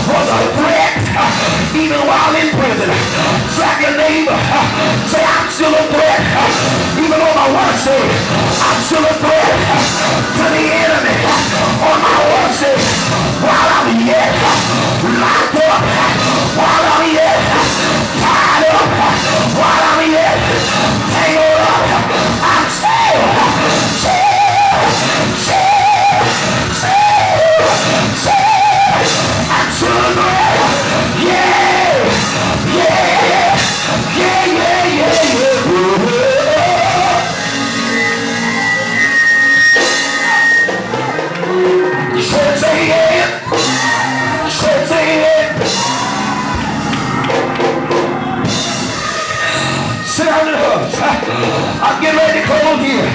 was a threat even while in prison. Slap your neighbor. Say, I'm still a threat. Even on my worst day, I'm still a threat to the enemy. On my worst day, while I'm yet locked up, while I'm yet tied up, while I'm yet tangled up, I'm still I'm still a threat. Yeah, yeah, yeah, yeah, yeah, yeah. Say it. Say it. Sit down and hush. I'm getting ready to close here.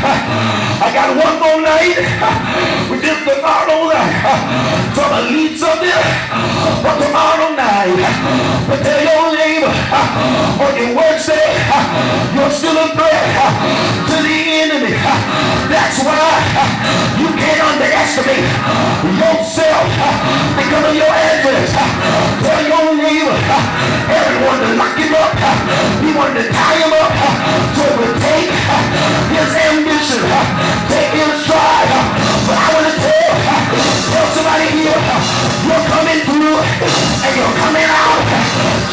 I got one more night with this tomorrow night. So I'm going to lead something for tomorrow night. But tell your neighbor on your worst day, you're still a threat to the enemy. That's why you can't underestimate yourself because of your address. Tell your neighbor, everyone to lock him up. He wanted to tie him up so it would take his ambition, take his stride. But I want to tell somebody here, you're coming through and you're coming out.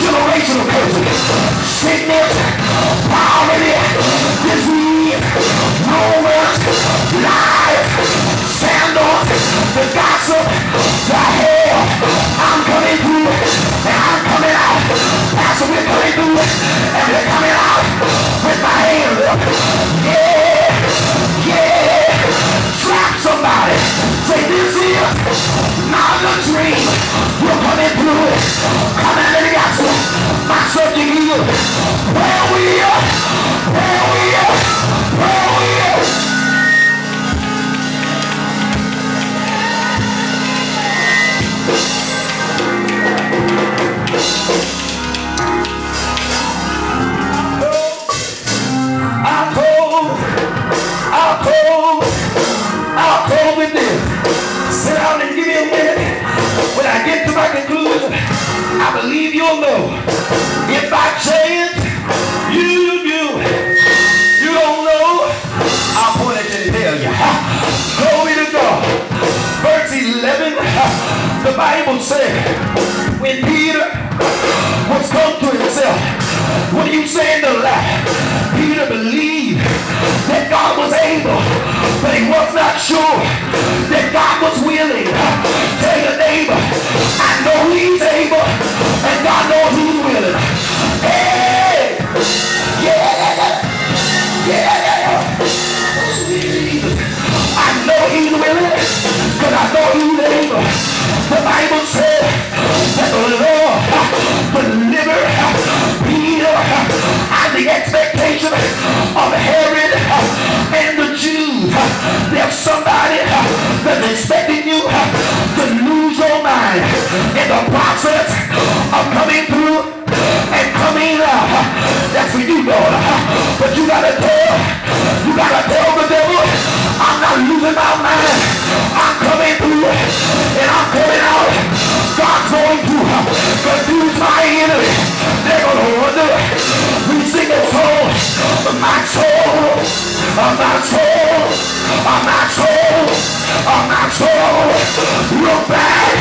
Generational curses, sickness, poverty, disease, rumors, lies, scandals, the gossip, the hell. I'm coming through and I'm coming out. Pastor, we're coming through and we're coming out with my hands up. Yeah, yeah. Slap somebody. Say, this is not a dream. You're coming through it. Come on, let me got some. My subject here. Where we are. Where we are. Where we are. I'll close with this. Sit down and give me a minute. When I get to my conclusion, I believe you'll know. If by chance you don't know, I'll point it and tell you. Glory to God. Verse 11, the Bible said, when Peter was come to himself, what are you saying to lie? Peter believed that God was able, but he was not sure that God was willing. Tell your neighbor, I know he's able, and God knows he's willing. Hey! Yeah! Yeah! I know he's willing, because I know he's able. The Bible said that the Lord delivered Peter out of the expectation of Herod and the Jews. There's somebody that's expecting you to lose your mind in the process of coming through and coming out. That's for you, daughter. But you gotta tell the devil, I'm not losing my mind. I'm coming through and I'm coming out. God's going to confuse my enemy. They're going to wonder. We sing a song. My soul, my soul, my soul, my soul. Look back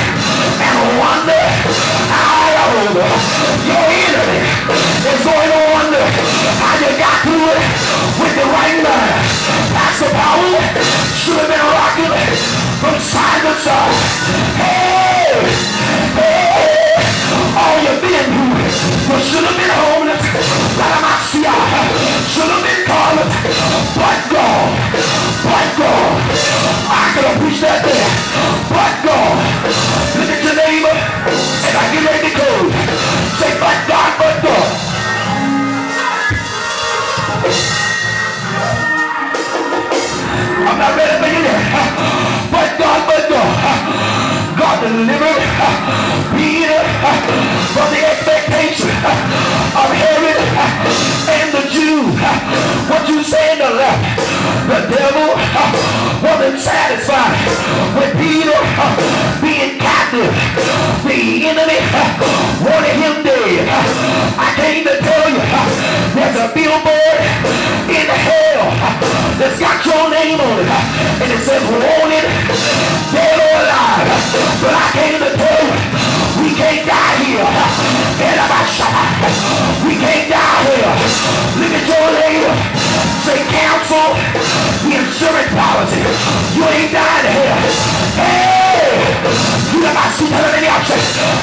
and wonder how your enemy is going to wonder how you got through it with the right mind. Pastor Powell should have been rocking from side to side. Hey, hey, all you've been through, you should have been homeless. Should have been called, but God, I could have preached that there, but God. Look at your neighbor, and I get ready to close. Say, but God, but God. I'm not ready for you there. But God, God delivered Peter from the expectation of Herod and the Jews. What you saying to that? The devil wasn't satisfied with Peter being captive. The enemy wanted, dead or alive. But I came to tell you, we can't die here. We can't die here. Look at your neighbor. Say, cancel the insurance policy. You ain't dying here. Hey!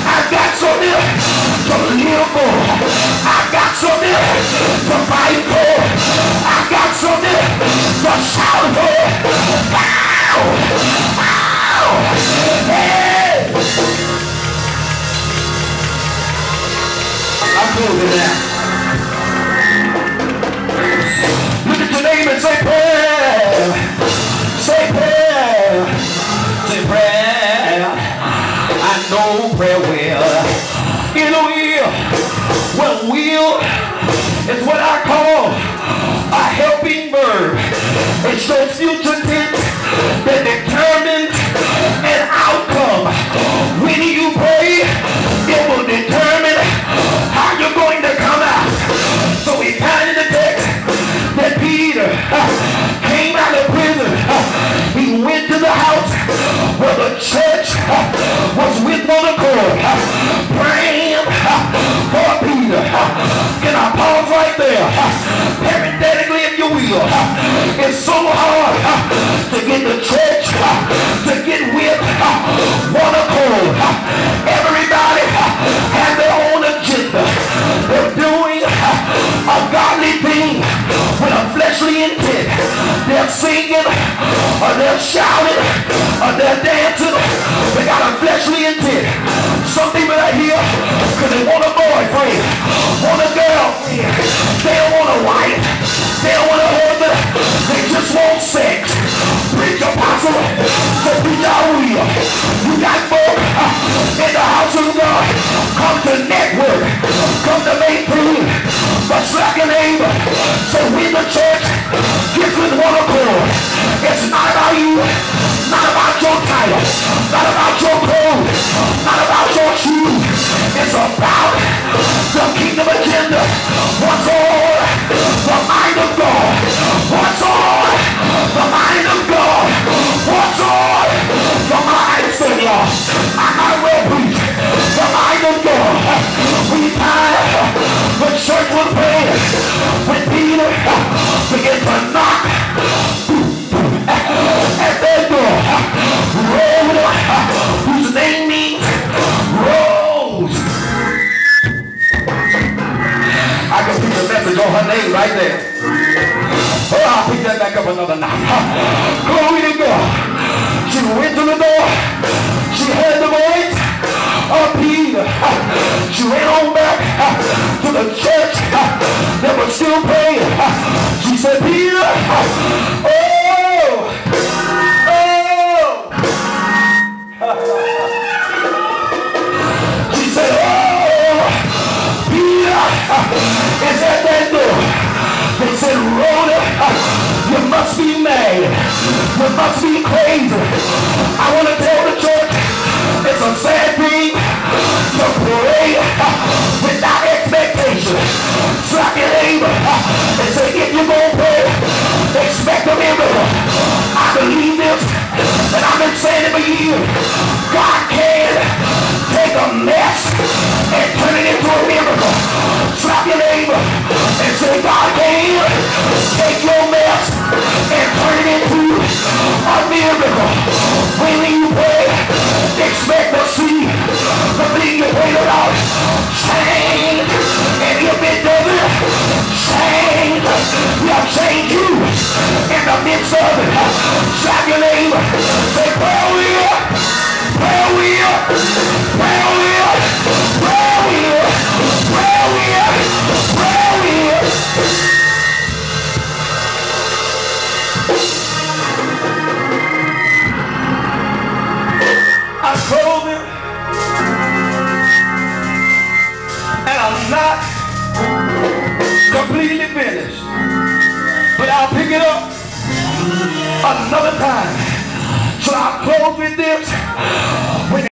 I've got something to live for. I've got something to fight for. I've got something to shout for. Wow! Wow! Hey! I'm closing now. Look at your neighbor and say prayer. Say prayer. Say prayer. I know prayer will. In a will. Well, will is what I call a helping verb. It shows future tense that determines an outcome. When you pray, it will determine how you're going to come out. So we find in the text that Peter came out of prison. He went to the house where the church was with one accord, praying for Peter. Can I pause right there? Parenthetically, if you will, it's so hard to get the church to get with one accord. Everybody has their own agenda. They're doing a godly thing with a fleshly intent. They're singing, or they're shouting, or they're dancing. They got a fleshly intent. Some people are here because they want a boyfriend, want a girlfriend. They don't want a wife. They don't want a husband. They just want sex. Preach apostle. So preach our will. You got folk in the house of God. Come to network. Come to make food. But slap your neighbor. So when the church gets with one accord, it's not about you, not about your title, not about your clothes, not about your shoes. It's about the kingdom agenda. What's on the mind of God? What's on the mind of God? What's on the mind of God? I will preach the mind of God. We find the church was praying when Peter began to knock at their door. Rhoda, whose name means Rose. I can put the message on her name right there. Oh, I'll pick that back up another night. Glory to God. She went to the door. She heard the voice of Peter. She ran on back to the church. They were still praying. She said, Peter, she said, Peter is at that door. They said, Rhoda, you must be mad. You must be crazy. I want to tell the church, it's a sad thing to pray without expectation. Slap your neighbor and say, if you're going to pray, expect a miracle. I believe this, and I've been saying it for years. God can take a mess and turn it into a miracle. Slap your neighbor and say, God can take your mess and turn it into a miracle. When you pray, expect to see the thing you prayed about change. And if it doesn't change, we'll change you in the midst of it. Slap your neighbor. Say, prayer will, prayer will, prayer will, prayer will, prayer will, prayer will. I'm closing, and I'm not completely finished, but I'll pick it up another time. So I'll close with this.